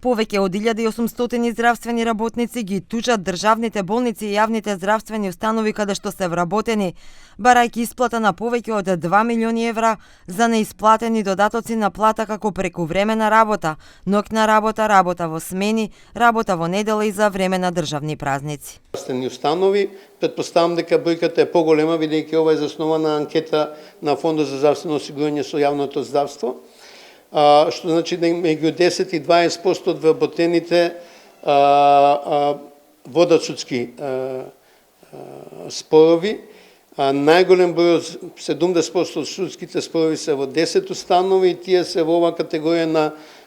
Повеќе од 1800 здравствени работници ги тужат државните болници и јавните здравствени установи каде што се вработени, барајќи исплата на повеќе од 2 милиони евра за неисплатени додатоци на плата како прекувремена работа, ноќна работа, работа во смени, работа во недела и за време на државни празници. Здравствени установи, претпоставам дека бројката е поголема, бидејќи ова е заснована на анкета на Фондот за здравствено осигурање со јавното здравство, што значи да меѓу 10 и 20% од вработените водат судски спорови. Најголем број од 70% од судските спорови се во 10 установи и тие се во оваа категорија на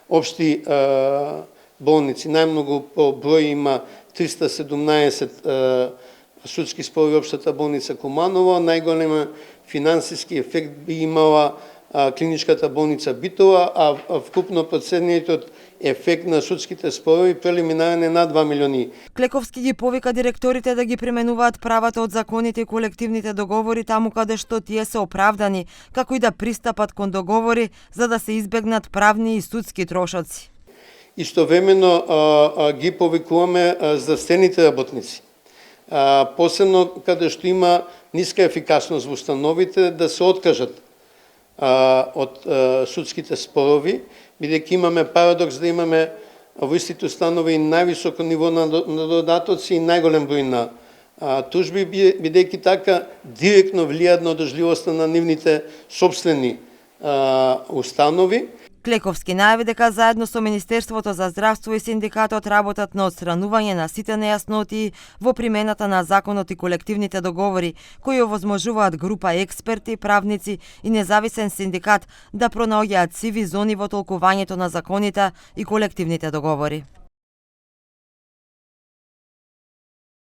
општи болници. Најмногу по број има 317 судски спорови општата болница Куманово. Најголем финансиски ефект би имала клиничката болница Битола, а вкупно проценетот ефект на судските спорови прелиминарен е над 2 милиони. Клековски ги повика директорите да ги применуваат правата од законите и колективните договори таму каде што тие се оправдани, како и да пристапат кон договори за да се избегнат правни и судски трошоци. Истовремено ги повикуваме здравствените работници, посебно каде што има ниска ефикасност во установите, да се откажат од судските спорови, бидејќи имаме парадокс да имаме во истите установи највисоко ниво на додатоци и најголем број на тужби, бидејќи така директно влијаат на одржливоста на нивните сопствени установи. Клековски најави дека заедно со Министерството за здравство и синдикатот работат на отстранување на сите нејасноти во примената на законот и колективните договори, кои овозможуваат група експерти, правници и независен синдикат да пронаоѓаат сиви зони во толкувањето на законите и колективните договори.